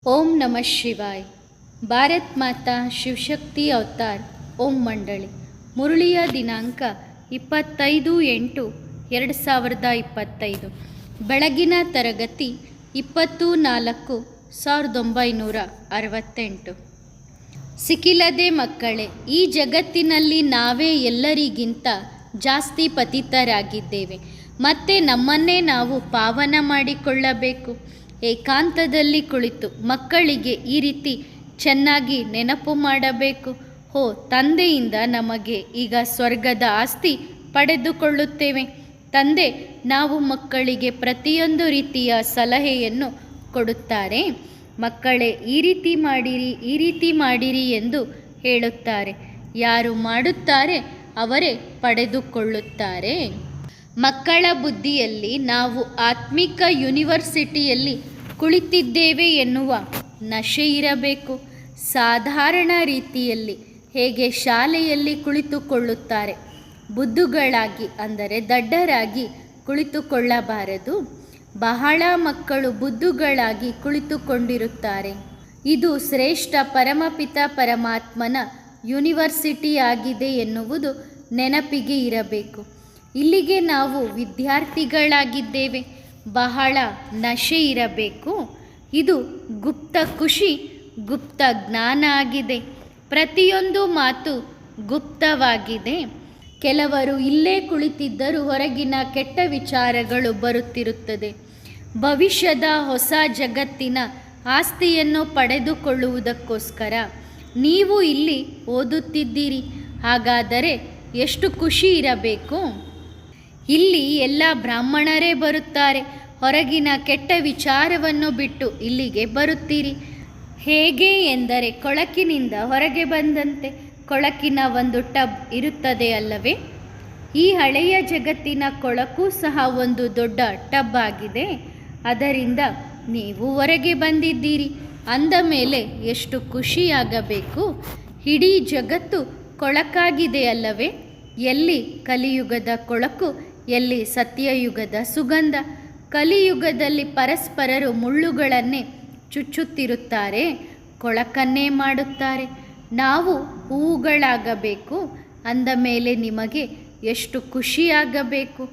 ಓಂ ನಮಃ ಶಿವಾಯ್. ಭಾರತ್ ಮಾತಾ ಶಿವಶಕ್ತಿ ಅವತಾರ್ ಓಂ ಮಂಡಳಿ. ಮುರಳಿಯ ದಿನಾಂಕ 25/8/2025. ಬೆಳಗಿನ ತರಗತಿ 24/1968. ಸಿಕ್ಕಿಲ್ಲದೆ ಮಕ್ಕಳೇ, ಈ ಜಗತ್ತಿನಲ್ಲಿ ನಾವೇ ಎಲ್ಲರಿಗಿಂತ ಜಾಸ್ತಿ ಪತಿತರಾಗಿದ್ದೇವೆ. ಮತ್ತೆ ನಮ್ಮನ್ನೇ ನಾವು ಪಾವನ ಮಾಡಿಕೊಳ್ಳಬೇಕು. ಏಕಾಂತದಲ್ಲಿ ಕುಳಿತು ಮಕ್ಕಳಿಗೆ ಈ ರೀತಿ ಚೆನ್ನಾಗಿ ನೆನಪು ಮಾಡಬೇಕು. ತಂದೆಯಿಂದ ನಮಗೆ ಈಗ ಸ್ವರ್ಗದ ಆಸ್ತಿ ಪಡೆದುಕೊಳ್ಳುತ್ತೇವೆ. ತಂದೆ ನಾವು ಮಕ್ಕಳಿಗೆ ಪ್ರತಿಯೊಂದು ರೀತಿಯ ಸಲಹೆಯನ್ನು ಕೊಡುತ್ತಾರೆ. ಮಕ್ಕಳೇ, ಈ ರೀತಿ ಮಾಡಿರಿ, ಈ ರೀತಿ ಮಾಡಿರಿ ಎಂದು ಹೇಳುತ್ತಾರೆ. ಯಾರು ಮಾಡುತ್ತಾರೆ ಅವರೇ ಪಡೆದುಕೊಳ್ಳುತ್ತಾರೆ. ಮಕ್ಕಳ ಬುದ್ಧಿಯಲ್ಲಿ ನಾವು ಆತ್ಮಿಕ ಯೂನಿವರ್ಸಿಟಿಯಲ್ಲಿ ಕುಳಿತಿದ್ದೇವೆ ಎನ್ನುವ ನಶೆ ಇರಬೇಕು. ಸಾಧಾರಣ ರೀತಿಯಲ್ಲಿ ಹೇಗೆ ಶಾಲೆಯಲ್ಲಿ ಕುಳಿತುಕೊಳ್ಳುತ್ತಾರೆ, ಬುದ್ಧುಗಳಾಗಿ ಅಂದರೆ ದಡ್ಡರಾಗಿ ಕುಳಿತುಕೊಳ್ಳಬಾರದು. ಬಹಳ ಮಕ್ಕಳು ಬುದ್ಧುಗಳಾಗಿ ಕುಳಿತುಕೊಂಡಿರುತ್ತಾರೆ. ಇದು ಶ್ರೇಷ್ಠ ಪರಮಪಿತ ಪರಮಾತ್ಮನ ಯೂನಿವರ್ಸಿಟಿ ಆಗಿದೆ ಎನ್ನುವುದು ನೆನಪಿಗೆ ಇರಬೇಕು. ಇಲ್ಲಿಗೆ ನಾವು ವಿದ್ಯಾರ್ಥಿಗಳಾಗಿದ್ದೇವೆ. ಬಹಳ ನಶೆ ಇರಬೇಕು. ಇದು ಗುಪ್ತ ಖುಷಿ, ಗುಪ್ತ ಜ್ಞಾನ ಆಗಿದೆ. ಪ್ರತಿಯೊಂದು ಮಾತು ಗುಪ್ತವಾಗಿದೆ. ಕೆಲವರು ಇಲ್ಲೇ ಕುಳಿತಿದ್ದರೂ ಹೊರಗಿನ ಕೆಟ್ಟ ವಿಚಾರಗಳು ಬರುತ್ತಿರುತ್ತದೆ. ಭವಿಷ್ಯದ ಹೊಸ ಜಗತ್ತಿನ ಆಸ್ತಿಯನ್ನು ಪಡೆದುಕೊಳ್ಳುವುದಕ್ಕೋಸ್ಕರ ನೀವು ಇಲ್ಲಿ ಓದುತ್ತಿದ್ದೀರಿ. ಹಾಗಾದರೆ ಎಷ್ಟು ಖುಷಿ ಇರಬೇಕು. ಇಲ್ಲಿ ಎಲ್ಲ ಬ್ರಾಹ್ಮಣರೇ ಬರುತ್ತಾರೆ. ಹೊರಗಿನ ಕೆಟ್ಟ ವಿಚಾರವನ್ನು ಬಿಟ್ಟು ಇಲ್ಲಿಗೆ ಬರುತ್ತೀರಿ. ಹೇಗೆ ಎಂದರೆ ಕೊಳಕಿನಿಂದ ಹೊರಗೆ ಬಂದಂತೆ. ಕೊಳಕಿನ ಒಂದು ಟಬ್ ಇರುತ್ತದೆ ಅಲ್ಲವೇ? ಈ ಹಳೆಯ ಜಗತ್ತಿನ ಕೊಳಕು ಸಹ ಒಂದು ದೊಡ್ಡ ಟಬ್ ಆಗಿದೆ. ಅದರಿಂದ ನೀವು ಹೊರಗೆ ಬಂದಿದ್ದೀರಿ ಅಂದ ಮೇಲೆ ಎಷ್ಟು ಖುಷಿಯಾಗಬೇಕು. ಇಡೀ ಜಗತ್ತು ಕೊಳಕಾಗಿದೆ ಅಲ್ಲವೇ? ಎಲ್ಲಿ ಕಲಿಯುಗದ ಕೊಳಕು, ಎಲ್ಲಿ ಸತ್ಯಯುಗದ ಸುಗಂಧ. ಕಲಿಯುಗದಲ್ಲಿ ಪರಸ್ಪರರು ಮುಳ್ಳುಗಳನ್ನೇ ಚುಚ್ಚುತ್ತಿರುತ್ತಾರೆ, ಕೊಳಕನ್ನೇ ಮಾಡುತ್ತಾರೆ. ನಾವು ಹೂವುಗಳಾಗಬೇಕು ಅಂದ ಮೇಲೆ ನಿಮಗೆ ಎಷ್ಟು ಖುಷಿಯಾಗಬೇಕು.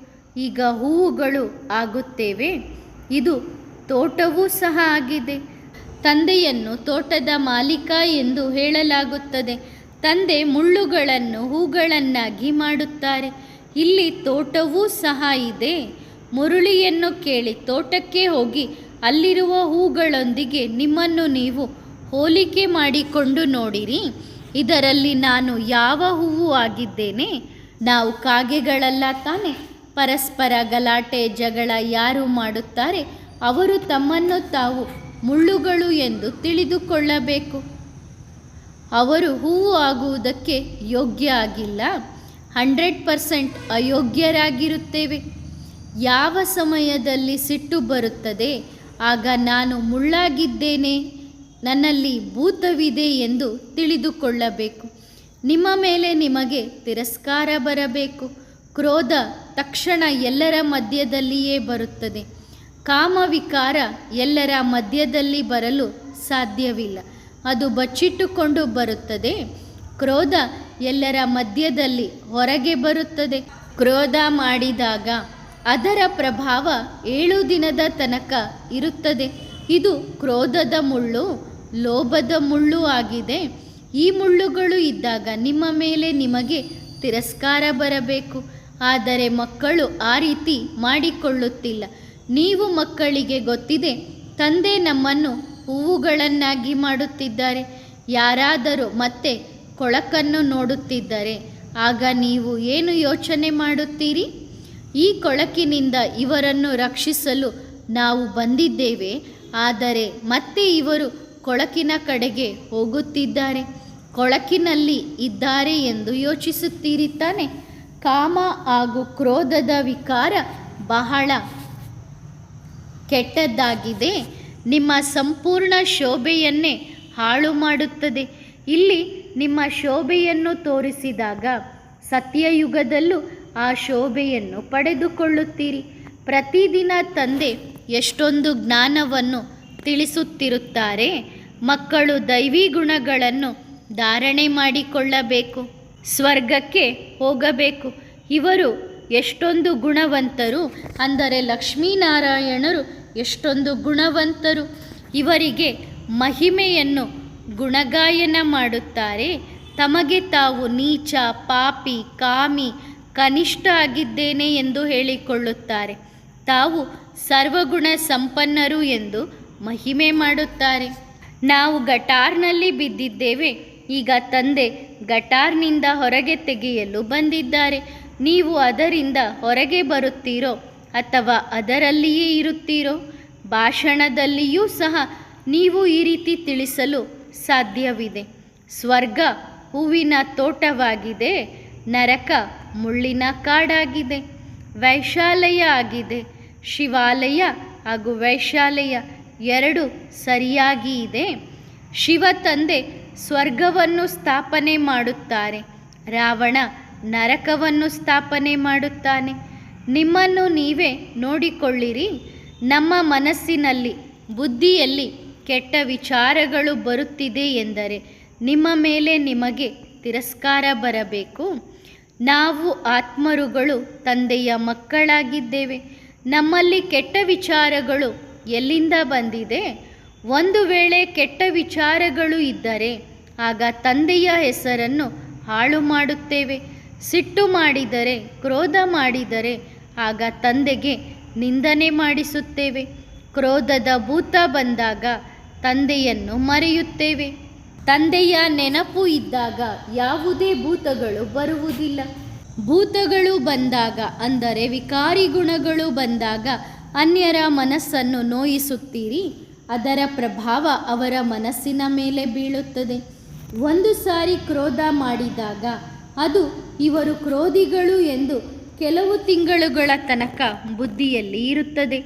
ಈಗ ಹೂವುಗಳು ಆಗುತ್ತೇವೆ. ಇದು ತೋಟವೂ ಸಹ ಆಗಿದೆ. ತಂದೆಯನ್ನು ತೋಟದ ಮಾಲೀಕ ಎಂದು ಹೇಳಲಾಗುತ್ತದೆ. ತಂದೆ ಮುಳ್ಳುಗಳನ್ನು ಹೂಗಳನ್ನಾಗಿ ಮಾಡುತ್ತಾರೆ. ಇಲ್ಲಿ ತೋಟವೂ ಸಹ ಇದೆ. ಮುರುಳಿಯನ್ನು ಕೇಳಿ ತೋಟಕ್ಕೆ ಹೋಗಿ ಅಲ್ಲಿರುವ ಹೂಗಳೊಂದಿಗೆ ನಿಮ್ಮನ್ನು ನೀವು ಹೋಲಿಕೆ ಮಾಡಿಕೊಂಡು ನೋಡಿರಿ. ಇದರಲ್ಲಿ ನಾನು ಯಾವ ಹೂವು ಆಗಿದ್ದೇನೆ? ನಾವು ಕಾಗೆಗಳಲ್ಲ ತಾನೆ. ಪರಸ್ಪರ ಗಲಾಟೆ ಜಗಳ ಯಾರು ಮಾಡುತ್ತಾರೆ ಅವರು ತಮ್ಮನ್ನು ತಾವು ಮುಳ್ಳುಗಳು ಎಂದು ತಿಳಿದುಕೊಳ್ಳಬೇಕು. ಅವರು ಹೂವು ಆಗುವುದಕ್ಕೆ ಯೋಗ್ಯ ಆಗಿಲ್ಲ. 100% ಅಯೋಗ್ಯರಾಗಿರುತ್ತೇವೆ. ಯಾವ ಸಮಯದಲ್ಲಿ ಸಿಟ್ಟು ಬರುತ್ತದೆ ಆಗ ನಾನು ಮುಳ್ಳಾಗಿದ್ದೇನೆ, ನನ್ನಲ್ಲಿ ಭೂತವಿದೆ ಎಂದು ತಿಳಿದುಕೊಳ್ಳಬೇಕು. ನಿಮ್ಮ ಮೇಲೆ ನಿಮಗೆ ತಿರಸ್ಕಾರ ಬರಬೇಕು. ಕ್ರೋಧ ತಕ್ಷಣ ಎಲ್ಲರ ಮಧ್ಯದಲ್ಲಿಯೇ ಬರುತ್ತದೆ. ಕಾಮವಿಕಾರ ಎಲ್ಲರ ಮಧ್ಯದಲ್ಲಿ ಬರಲು ಸಾಧ್ಯವಿಲ್ಲ. ಅದು ಬಚ್ಚಿಟ್ಟುಕೊಂಡು ಬರುತ್ತದೆ. ಕ್ರೋಧ ಎಲ್ಲರ ಮಧ್ಯದಲ್ಲಿ ಹೊರಗೆ ಬರುತ್ತದೆ. ಕ್ರೋಧ ಮಾಡಿದಾಗ ಅದರ ಪ್ರಭಾವ 7 ದಿನದ ತನಕ ಇರುತ್ತದೆ. ಇದು ಕ್ರೋಧದ ಮುಳ್ಳು, ಲೋಭದ ಮುಳ್ಳು ಆಗಿದೆ. ಈ ಮುಳ್ಳುಗಳು ಇದ್ದಾಗ ನಿಮ್ಮ ಮೇಲೆ ನಿಮಗೆ ತಿರಸ್ಕಾರ ಬರಬೇಕು. ಆದರೆ ಮಕ್ಕಳು ಆ ರೀತಿ ಮಾಡಿಕೊಳ್ಳುತ್ತಿಲ್ಲ. ನೀವು ಮಕ್ಕಳಿಗೆ ಗೊತ್ತಿದೆ, ತಂದೆ ನಮ್ಮನ್ನು ಹೂವುಗಳನ್ನಾಗಿ ಮಾಡುತ್ತಿದ್ದಾರೆ. ಯಾರಾದರೂ ಮತ್ತೆ ಕೊಳಕನ್ನು ನೋಡುತ್ತಿದ್ದರೆ ಆಗ ನೀವು ಏನು ಯೋಚನೆ ಮಾಡುತ್ತೀರಿ? ಈ ಕೊಳಕಿನಿಂದ ಇವರನ್ನು ರಕ್ಷಿಸಲು ನಾವು ಬಂದಿದ್ದೇವೆ. ಆದರೆ ಮತ್ತೆ ಇವರು ಕೊಳಕಿನ ಕಡೆಗೆ ಹೋಗುತ್ತಿದ್ದಾರೆ, ಕೊಳಕಿನಲ್ಲಿ ಇದ್ದಾರೆ ಎಂದು ಯೋಚಿಸುತ್ತೀರಿ ತಾನೆ. ಕಾಮ ಹಾಗೂ ಕ್ರೋಧದ ವಿಕಾರ ಬಹಳ ಕೆಟ್ಟದ್ದಾಗಿದೆ. ನಿಮ್ಮ ಸಂಪೂರ್ಣ ಶೋಭೆಯನ್ನೇ ಹಾಳು ಮಾಡುತ್ತದೆ. ಇಲ್ಲಿ ನಿಮ್ಮ ಶೋಭೆಯನ್ನು ತೋರಿಸಿದಾಗ ಸತ್ಯಯುಗದಲ್ಲೂ ಆ ಶೋಭೆಯನ್ನು ಪಡೆದುಕೊಳ್ಳುತ್ತೀರಿ. ಪ್ರತಿದಿನ ತಂದೆ ಎಷ್ಟೊಂದು ಜ್ಞಾನವನ್ನು ತಿಳಿಸುತ್ತಿರುತ್ತಾರೆ. ಮಕ್ಕಳು ದೈವಿ ಗುಣಗಳನ್ನು ಧಾರಣೆ ಮಾಡಿಕೊಳ್ಳಬೇಕು, ಸ್ವರ್ಗಕ್ಕೆ ಹೋಗಬೇಕು. ಇವರು ಎಷ್ಟೊಂದು ಗುಣವಂತರು ಅಂದರೆ ಲಕ್ಷ್ಮೀನಾರಾಯಣರು ಎಷ್ಟೊಂದು ಗುಣವಂತರು. ಇವರಿಗೆ ಮಹಿಮೆಯನ್ನು ಗುಣಗಾಯನ ಮಾಡುತ್ತಾರೆ. ತಮಗೆ ತಾವು ನೀಚ, ಪಾಪಿ, ಕಾಮಿ, ಕನಿಷ್ಠ ಆಗಿದ್ದೇನೆ ಎಂದು ಹೇಳಿಕೊಳ್ಳುತ್ತಾರೆ. ತಾವು ಸರ್ವಗುಣ ಸಂಪನ್ನರು ಎಂದು ಮಹಿಮೆ ಮಾಡುತ್ತಾರೆ. ನಾವು ಗಟಾರ್ನಲ್ಲಿ ಬಿದ್ದಿದ್ದೇವೆ, ಈಗ ತಂದೆ ಗಟಾರ್ನಿಂದ ಹೊರಗೆ ತೆಗೆಯಲು ಬಂದಿದ್ದಾರೆ. ನೀವು ಅದರಿಂದ ಹೊರಗೆ ಬರುತ್ತೀರೋ ಅಥವಾ ಅದರಲ್ಲಿಯೇ ಇರುತ್ತೀರೋ? ಭಾಷಣದಲ್ಲಿಯೂ ಸಹ ನೀವು ಈ ರೀತಿ ತಿಳಿಸಲು ಸಾಧ್ಯವಿದೆ. ಸ್ವರ್ಗ ಹೂವಿನ ತೋಟವಾಗಿದೆ, ನರಕ ಮುಳ್ಳಿನ ಕಾಡಾಗಿದೆ. ವೈಶಾಲಯ ಆಗಿದೆ. ಶಿವಾಲಯ ಹಾಗೂ ವೈಶಾಲಯ ಎರಡು ಸರಿಯಾಗಿ ಇದೆ. ಶಿವ ತಂದೆ ಸ್ವರ್ಗವನ್ನು ಸ್ಥಾಪನೆ ಮಾಡುತ್ತಾರೆ, ರಾವಣ ನರಕವನ್ನು ಸ್ಥಾಪನೆ ಮಾಡುತ್ತಾನೆ. ನಿಮ್ಮನ್ನು ನೀವೇ ನೋಡಿಕೊಳ್ಳಿರಿ. ನಮ್ಮ ಮನಸ್ಸಿನಲ್ಲಿ, ಬುದ್ಧಿಯಲ್ಲಿ ಕೆಟ್ಟ ವಿಚಾರಗಳು ಬರುತ್ತಿದೆ ಎಂದರೆ ನಿಮ್ಮ ಮೇಲೆ ನಿಮಗೆ ತಿರಸ್ಕಾರ ಬರಬೇಕು. ನಾವು ಆತ್ಮರುಗಳು ತಂದೆಯ ಮಕ್ಕಳಾಗಿದ್ದೇವೆ. ನಮ್ಮಲ್ಲಿ ಕೆಟ್ಟ ವಿಚಾರಗಳು ಎಲ್ಲಿಂದ ಬಂದಿದೆ? ಒಂದು ವೇಳೆ ಕೆಟ್ಟ ವಿಚಾರಗಳು ಇದ್ದರೆ ಆಗ ತಂದೆಯ ಹೆಸರನ್ನು ಹಾಳು ಮಾಡುತ್ತೇವೆ. ಸಿಟ್ಟು ಮಾಡಿದರೆ, ಕ್ರೋಧ ಮಾಡಿದರೆ ಆಗ ತಂದೆಗೆ ನಿಂದನೆ ಮಾಡಿಸುತ್ತೇವೆ. ಕ್ರೋಧದ ಭೂತ ಬಂದಾಗ ತಂದೆಯನ್ನು ಮರೆಯುತ್ತೇವೆ. ತಂದೆಯ ನೆನಪು ಇದ್ದಾಗ ಯಾವುದೇ ಭೂತಗಳು ಬರುವುದಿಲ್ಲ. ಭೂತಗಳು ಬಂದಾಗ ಅಂದರೆ ವಿಕಾರಿ ಗುಣಗಳು ಬಂದಾಗ ಅನ್ಯರ ಮನಸ್ಸನ್ನು ನೋಯಿಸುತ್ತೀರಿ. ಅದರ ಪ್ರಭಾವ ಅವರ ಮನಸ್ಸಿನ ಮೇಲೆ ಬೀಳುತ್ತದೆ. ಒಂದು ಸಾರಿ ಕ್ರೋಧ ಮಾಡಿದಾಗ ಅದು ಇವರು ಕ್ರೋಧಿಗಳು ಎಂದು ಕೆಲವು ತಿಂಗಳುಗಳ ತನಕ ಬುದ್ಧಿಯಲ್ಲಿ ಇರುತ್ತದೆ.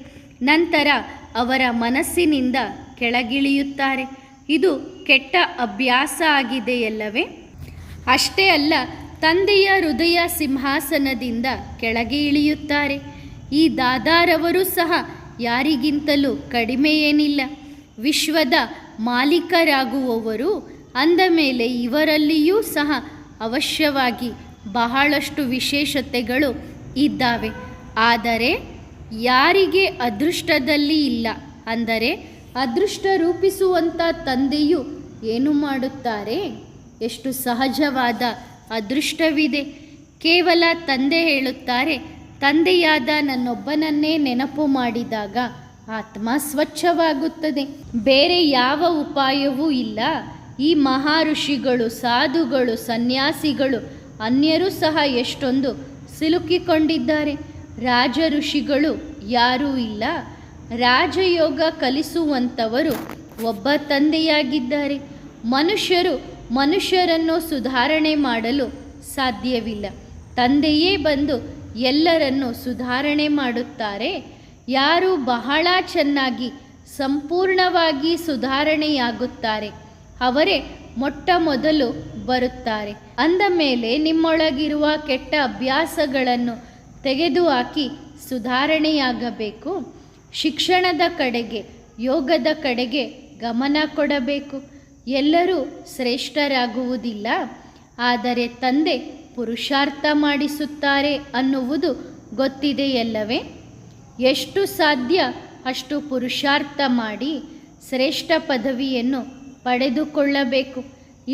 ನಂತರ ಅವರ ಮನಸ್ಸಿನಿಂದ ಕೆಳಗಿಳಿಯುತ್ತಾರೆ. ಇದು ಕೆಟ್ಟ ಅಭ್ಯಾಸ ಆಗಿದೆಯಲ್ಲವೇ? ಅಷ್ಟೇ ಅಲ್ಲ, ತಂದೆಯ ಹೃದಯ ಸಿಂಹಾಸನದಿಂದ ಕೆಳಗೆ ಇಳಿಯುತ್ತಾರೆ. ಈ ದಾದಾರವರು ಸಹ ಯಾರಿಗಿಂತಲೂ ಕಡಿಮೆ ಏನಿಲ್ಲ. ವಿಶ್ವದ ಮಾಲೀಕರಾಗುವವರು ಅಂದ ಮೇಲೆ ಇವರಲ್ಲಿಯೂ ಸಹ ಅವಶ್ಯವಾಗಿ ಬಹಳಷ್ಟು ವಿಶೇಷತೆಗಳು ಇದ್ದಾವೆ. ಆದರೆ ಯಾರಿಗೆ ಅದೃಷ್ಟದಲ್ಲಿ ಇಲ್ಲ ಅಂದರೆ ಅದೃಷ್ಟ ರೂಪಿಸುವಂಥ ತಂದೆಯು ಏನು ಮಾಡುತ್ತಾರೆ? ಎಷ್ಟು ಸಹಜವಾದ ಅದೃಷ್ಟವಿದೆ. ಕೇವಲ ತಂದೆ ಹೇಳುತ್ತಾರೆ, ತಂದೆಯಾದ ನನ್ನೊಬ್ಬನನ್ನೇ ನೆನಪು ಮಾಡಿದಾಗ ಆತ್ಮ ಸ್ವಚ್ಛವಾಗುತ್ತದೆ. ಬೇರೆ ಯಾವ ಉಪಾಯವೂ ಇಲ್ಲ. ಈ ಮಹಾಋಷಿಗಳು, ಸಾಧುಗಳು, ಸನ್ಯಾಸಿಗಳು, ಅನ್ಯರೂ ಸಹ ಎಷ್ಟೊಂದು ಸಿಲುಕಿಕೊಂಡಿದ್ದಾರೆ. ರಾಜ ಋಷಿಗಳು ಯಾರೂ ಇಲ್ಲ. ರಾಜಯೋಗ ಕಲಿಸುವಂಥವರು ಒಬ್ಬ ತಂದೆಯಾಗಿದ್ದಾರೆ. ಮನುಷ್ಯರು ಮನುಷ್ಯರನ್ನು ಸುಧಾರಣೆ ಮಾಡಲು ಸಾಧ್ಯವಿಲ್ಲ. ತಂದೆಯೇ ಬಂದು ಎಲ್ಲರನ್ನು ಸುಧಾರಣೆ ಮಾಡುತ್ತಾರೆ. ಯಾರು ಬಹಳ ಚೆನ್ನಾಗಿ ಸಂಪೂರ್ಣವಾಗಿ ಸುಧಾರಣೆಯಾಗುತ್ತಾರೆ ಅವರೇ ಮೊಟ್ಟ ಮೊದಲು ಬರುತ್ತಾರೆ. ಅಂದ ಮೇಲೆ ನಿಮ್ಮೊಳಗಿರುವ ಕೆಟ್ಟ ಅಭ್ಯಾಸಗಳನ್ನು ತೆಗೆದುಹಾಕಿ ಸುಧಾರಣೆಯಾಗಬೇಕು. ಶಿಕ್ಷಣದ ಕಡೆಗೆ, ಯೋಗದ ಕಡೆಗೆ ಗಮನ ಕೊಡಬೇಕು. ಎಲ್ಲರೂ ಶ್ರೇಷ್ಠರಾಗುವುದಿಲ್ಲ, ಆದರೆ ತಂದೆ ಪುರುಷಾರ್ಥ ಮಾಡಿಸುತ್ತಾರೆ ಅನ್ನುವುದು ಗೊತ್ತಿದೆಯಲ್ಲವೇ? ಎಷ್ಟು ಸಾಧ್ಯ ಅಷ್ಟು ಪುರುಷಾರ್ಥ ಮಾಡಿ ಶ್ರೇಷ್ಠ ಪದವಿಯನ್ನು ಪಡೆದುಕೊಳ್ಳಬೇಕು.